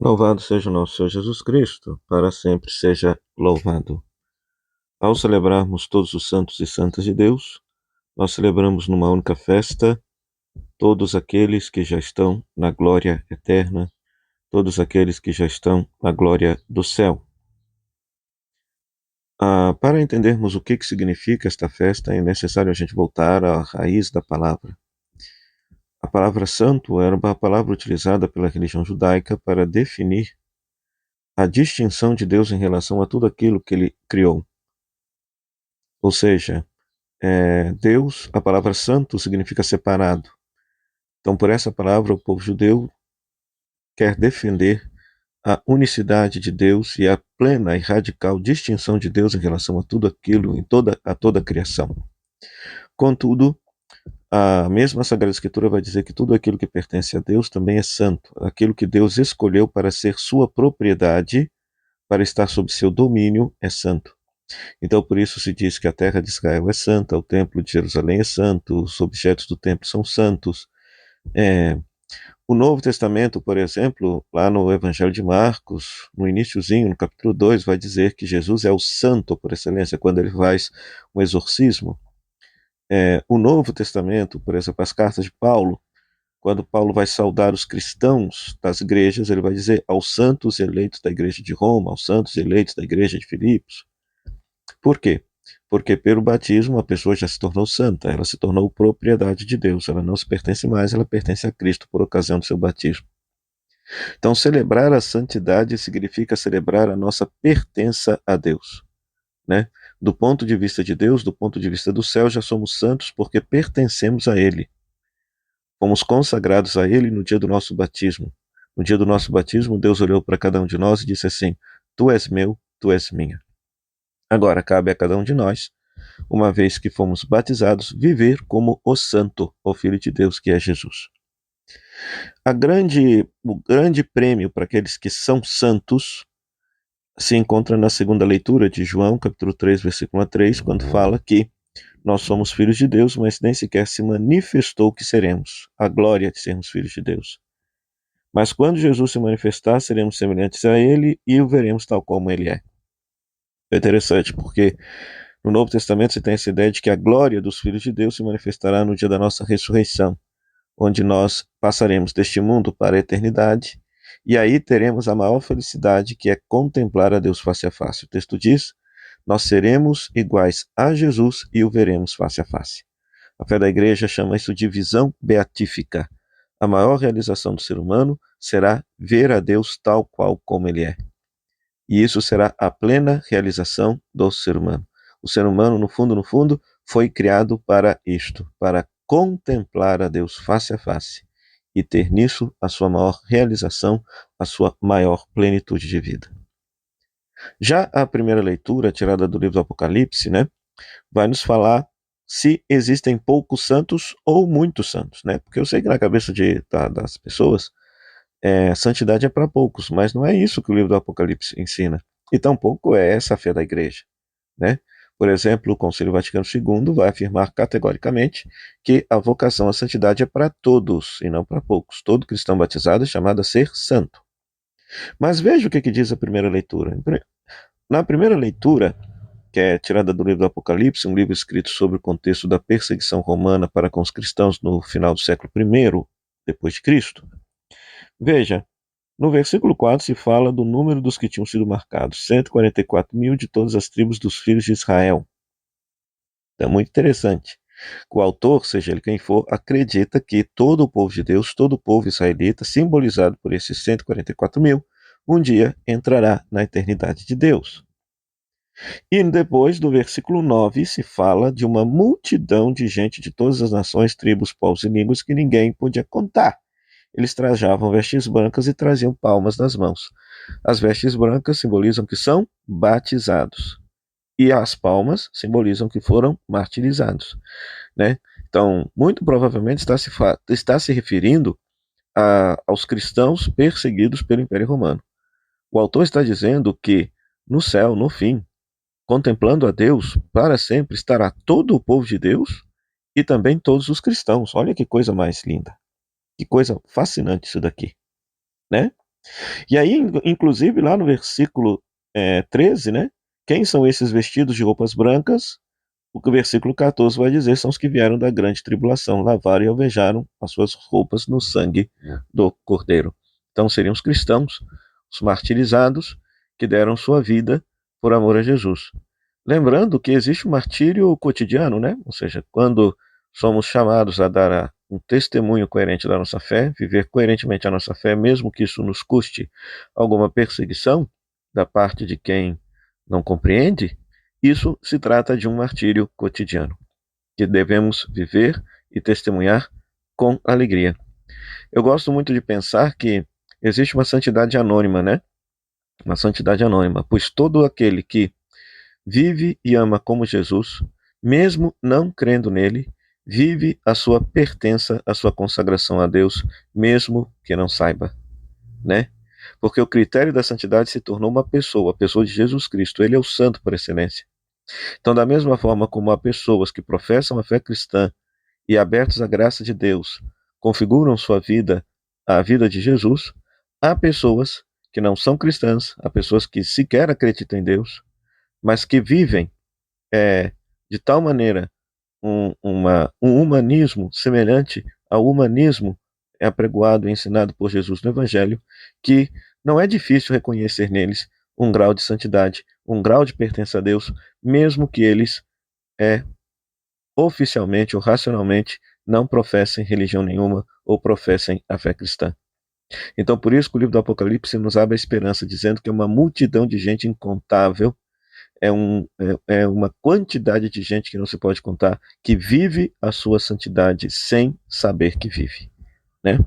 Louvado seja o nosso Senhor Jesus Cristo, para sempre seja louvado. Ao celebrarmos todos os santos e santas de Deus, nós celebramos numa única festa todos aqueles que já estão na glória eterna, todos aqueles que já estão na glória do céu. Para entendermos o que significa esta festa, é necessário a gente voltar à raiz da palavra. A palavra santo era uma palavra utilizada pela religião judaica para definir a distinção de Deus em relação a tudo aquilo que ele criou. Ou seja, Deus, a palavra santo significa separado. Então, por essa palavra, o povo judeu quer defender a unicidade de Deus e a plena e radical distinção de Deus em relação a tudo aquilo, a toda a criação. Contudo, a mesma Sagrada Escritura vai dizer que tudo aquilo que pertence a Deus também é santo. Aquilo que Deus escolheu para ser sua propriedade, para estar sob seu domínio, é santo. Então, por isso se diz que a terra de Israel é santa, o templo de Jerusalém é santo, os objetos do templo são santos. O Novo Testamento, por exemplo, lá no Evangelho de Marcos, no iniciozinho, no capítulo 2, vai dizer que Jesus é o santo por excelência, quando ele faz um exorcismo. O Novo Testamento, por exemplo, as cartas de Paulo, quando Paulo vai saudar os cristãos das igrejas, ele vai dizer aos santos eleitos da igreja de Roma, aos santos eleitos da igreja de Filipos. Por quê? Porque pelo batismo a pessoa já se tornou santa, ela se tornou propriedade de Deus, ela não se pertence mais, ela pertence a Cristo por ocasião do seu batismo. Então, celebrar a santidade significa celebrar a nossa pertença a Deus, né? Do ponto de vista de Deus, do ponto de vista do céu, já somos santos porque pertencemos a Ele. Fomos consagrados a Ele no dia do nosso batismo. No dia do nosso batismo, Deus olhou para cada um de nós e disse assim: Tu és meu, tu és minha. Agora cabe a cada um de nós, uma vez que fomos batizados, viver como o santo, o Filho de Deus, que é Jesus. O grande prêmio para aqueles que são santos se encontra na segunda leitura de João, capítulo 3, versículo 3, quando fala que nós somos filhos de Deus, mas nem sequer se manifestou que seremos, a glória de sermos filhos de Deus. Mas quando Jesus se manifestar, seremos semelhantes a Ele e o veremos tal como Ele é. É interessante, porque no Novo Testamento você tem essa ideia de que a glória dos filhos de Deus se manifestará no dia da nossa ressurreição, onde nós passaremos deste mundo para a eternidade, e aí teremos a maior felicidade, que é contemplar a Deus face a face. O texto diz: nós seremos iguais a Jesus e o veremos face a face. A fé da igreja chama isso de visão beatífica. A maior realização do ser humano será ver a Deus tal qual como ele é. E isso será a plena realização do ser humano. O ser humano, no fundo, foi criado para isto, para contemplar a Deus face a face e ter nisso a sua maior realização, a sua maior plenitude de vida. Já a primeira leitura, tirada do livro do Apocalipse, né, vai nos falar se existem poucos santos ou muitos santos, né? Porque eu sei que na cabeça das pessoas, santidade é para poucos, mas não é isso que o livro do Apocalipse ensina. E tampouco é essa a fé da igreja, né? Por exemplo, o Concílio Vaticano II vai afirmar categoricamente que a vocação à santidade é para todos e não para poucos. Todo cristão batizado é chamado a ser santo. Mas veja o que diz a primeira leitura. Na primeira leitura, que é tirada do livro do Apocalipse, um livro escrito sobre o contexto da perseguição romana para com os cristãos no final do século I, depois de Cristo. Veja, no versículo 4 se fala do número dos que tinham sido marcados, 144 mil de todas as tribos dos filhos de Israel. É muito interessante. O autor, seja ele quem for, acredita que todo o povo de Deus, todo o povo israelita, simbolizado por esses 144 mil, um dia entrará na eternidade de Deus. E depois, do versículo 9, se fala de uma multidão de gente de todas as nações, tribos, povos e línguas que ninguém podia contar. Eles trajavam vestes brancas e traziam palmas nas mãos. As vestes brancas simbolizam que são batizados. E as palmas simbolizam que foram martirizados, né? Então, muito provavelmente está se referindo aos cristãos perseguidos pelo Império Romano. O autor está dizendo que no céu, no fim, contemplando a Deus, para sempre estará todo o povo de Deus e também todos os cristãos. Olha que coisa mais linda. Que coisa fascinante isso daqui, né? E aí, inclusive, lá no versículo 13, né? Quem são esses vestidos de roupas brancas? O que o versículo 14 vai dizer são os que vieram da grande tribulação, lavaram e alvejaram as suas roupas no sangue do Cordeiro. Então seriam os cristãos, os martirizados, que deram sua vida por amor a Jesus. Lembrando que existe um martírio cotidiano, né? Ou seja, quando somos chamados a dar um testemunho coerente da nossa fé, viver coerentemente a nossa fé, mesmo que isso nos custe alguma perseguição da parte de quem não compreende, isso se trata de um martírio cotidiano, que devemos viver e testemunhar com alegria. Eu gosto muito de pensar que existe uma santidade anônima, né? Uma santidade anônima, pois todo aquele que vive e ama como Jesus, mesmo não crendo nele, vive a sua pertença, a sua consagração a Deus, mesmo que não saiba, né? Porque o critério da santidade se tornou uma pessoa, a pessoa de Jesus Cristo. Ele é o santo por excelência. Então, da mesma forma como há pessoas que professam a fé cristã e abertos à graça de Deus, configuram sua vida à vida de Jesus, há pessoas que não são cristãs, há pessoas que sequer acreditam em Deus, mas que vivem de tal maneira um humanismo semelhante ao humanismo apregoado e ensinado por Jesus no Evangelho, que não é difícil reconhecer neles um grau de santidade, um grau de pertença a Deus, mesmo que eles é, oficialmente ou racionalmente não professem religião nenhuma ou professem a fé cristã. Então, por isso que o livro do Apocalipse nos abre a esperança, dizendo que é uma multidão de gente incontável, é uma quantidade de gente que não se pode contar, que vive a sua santidade sem saber que vive, né?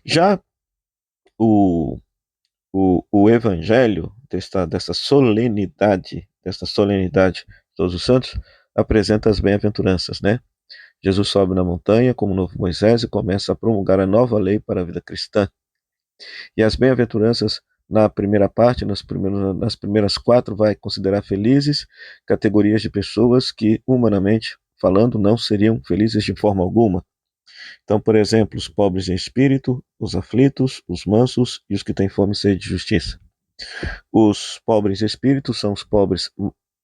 Já o, o evangelho dessa solenidade de todos os santos, apresenta as bem-aventuranças, né? Jesus sobe na montanha como novo Moisés e começa a promulgar a nova lei para a vida cristã. E as bem-aventuranças, na primeira parte, nas primeiras 4, vai considerar felizes categorias de pessoas que, humanamente falando, não seriam felizes de forma alguma. Então, por exemplo, os pobres em espírito, os aflitos, os mansos e os que têm fome e sede de justiça. Os pobres em espírito são os pobres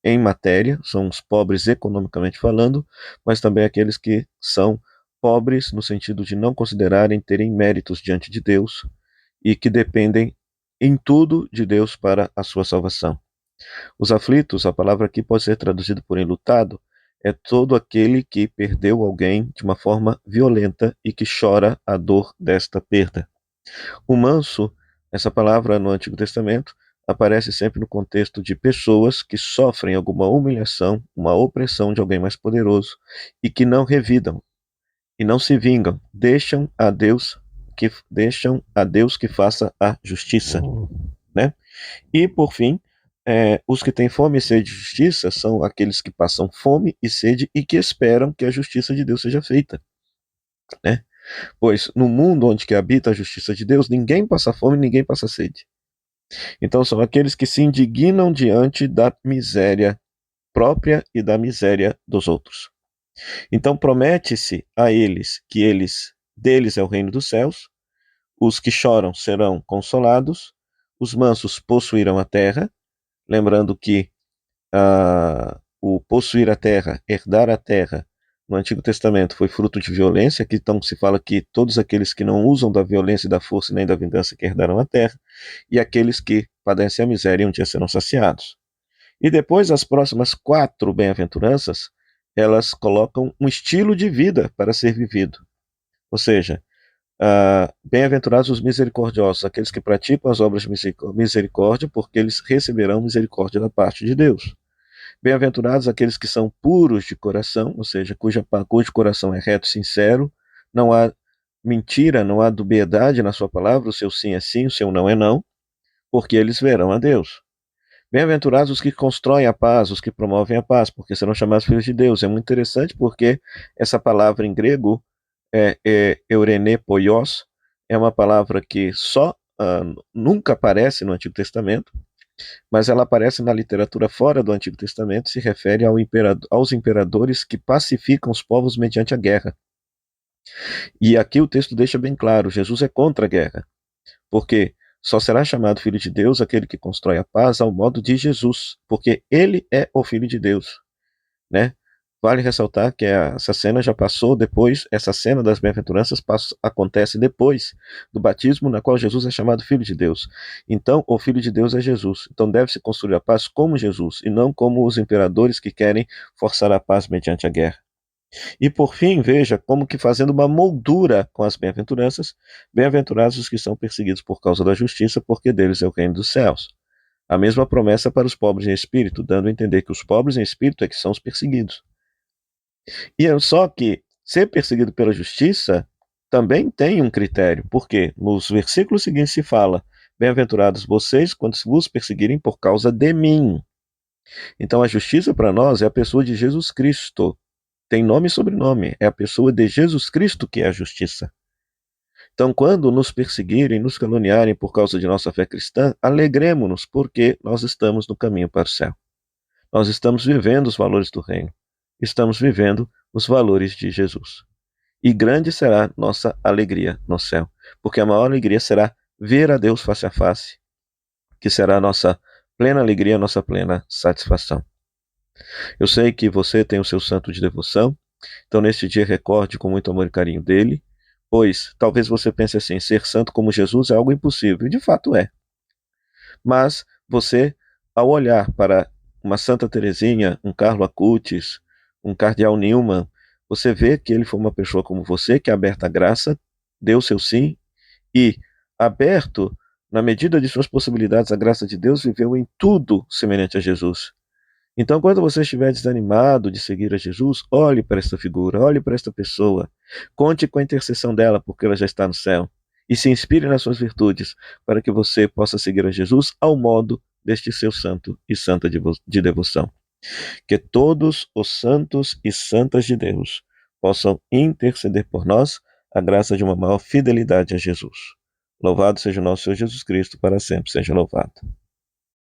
em matéria, são os pobres economicamente falando, mas também aqueles que são pobres no sentido de não considerarem terem méritos diante de Deus e que dependem em tudo de Deus para a sua salvação. Os aflitos, a palavra aqui pode ser traduzida por enlutado, é todo aquele que perdeu alguém de uma forma violenta e que chora a dor desta perda. O manso, essa palavra no Antigo Testamento, aparece sempre no contexto de pessoas que sofrem alguma humilhação, uma opressão de alguém mais poderoso e que não revidam e não se vingam, deixam a Deus que faça a justiça, né? E por fim, os que têm fome e sede de justiça são aqueles que passam fome e sede e que esperam que a justiça de Deus seja feita, né? Pois no mundo onde que habita a justiça de Deus, ninguém passa fome, ninguém passa sede. Então são aqueles que se indignam diante da miséria própria e da miséria dos outros. Então promete-se a eles que deles é o reino dos céus, os que choram serão consolados, os mansos possuirão a terra, lembrando que o possuir a terra, herdar a terra, no Antigo Testamento foi fruto de violência, que então se fala que todos aqueles que não usam da violência e da força nem da vingança que herdaram a terra, e aqueles que padecem a miséria um dia serão saciados. E depois as próximas 4 bem-aventuranças, elas colocam um estilo de vida para ser vivido. Ou seja, bem-aventurados os misericordiosos, aqueles que praticam as obras de misericórdia, porque eles receberão misericórdia da parte de Deus. Bem-aventurados aqueles que são puros de coração, ou seja, cujo coração é reto e sincero, não há mentira, não há dubiedade na sua palavra, o seu sim é sim, o seu não é não, porque eles verão a Deus. Bem-aventurados os que constroem a paz, os que promovem a paz, porque serão chamados filhos de Deus. É muito interessante porque essa palavra em grego, eurene poios, é uma palavra que nunca aparece no Antigo Testamento, mas ela aparece na literatura fora do Antigo Testamento, se refere aos imperadores que pacificam os povos mediante a guerra. E aqui o texto deixa bem claro, Jesus é contra a guerra, porque Só será chamado filho de Deus aquele que constrói a paz ao modo de Jesus, porque ele é o filho de Deus, né? Vale ressaltar que essa cena já passou depois, essa cena das bem-aventuranças acontece depois do batismo, na qual Jesus é chamado Filho de Deus. Então, o Filho de Deus é Jesus. Então, deve-se construir a paz como Jesus, e não como os imperadores que querem forçar a paz mediante a guerra. E por fim, veja como que fazendo uma moldura com as bem-aventuranças, bem-aventurados os que são perseguidos por causa da justiça, porque deles é o reino dos céus. A mesma promessa para os pobres em espírito, dando a entender que os pobres em espírito é que são os perseguidos. E é só que ser perseguido pela justiça também tem um critério, porque nos versículos seguintes se fala: bem-aventurados vocês quando vos perseguirem por causa de mim. Então a justiça para nós é a pessoa de Jesus Cristo. Tem nome e sobrenome, é a pessoa de Jesus Cristo que é a justiça. Então, quando nos perseguirem, nos caluniarem por causa de nossa fé cristã, alegremos-nos, porque nós estamos no caminho para o céu. Nós estamos vivendo os valores do reino. Estamos vivendo os valores de Jesus. E grande será nossa alegria no céu, porque a maior alegria será ver a Deus face a face, que será a nossa plena alegria, a nossa plena satisfação. Eu sei que você tem o seu santo de devoção, então neste dia recorde com muito amor e carinho dele, pois talvez você pense assim, ser santo como Jesus é algo impossível, e de fato é. Mas você, ao olhar para uma Santa Teresinha, um Carlo Acutis, um Cardeal Newman, você vê que ele foi uma pessoa como você, que é aberta à graça, deu seu sim, e aberto, na medida de suas possibilidades, à graça de Deus, viveu em tudo semelhante a Jesus. Então, quando você estiver desanimado de seguir a Jesus, olhe para esta figura, olhe para esta pessoa, conte com a intercessão dela, porque ela já está no céu, e se inspire nas suas virtudes, para que você possa seguir a Jesus ao modo deste seu santo e santa de devoção. Que todos os santos e santas de Deus possam interceder por nós a graça de uma maior fidelidade a Jesus. Louvado seja o nosso Senhor Jesus Cristo, para sempre seja louvado.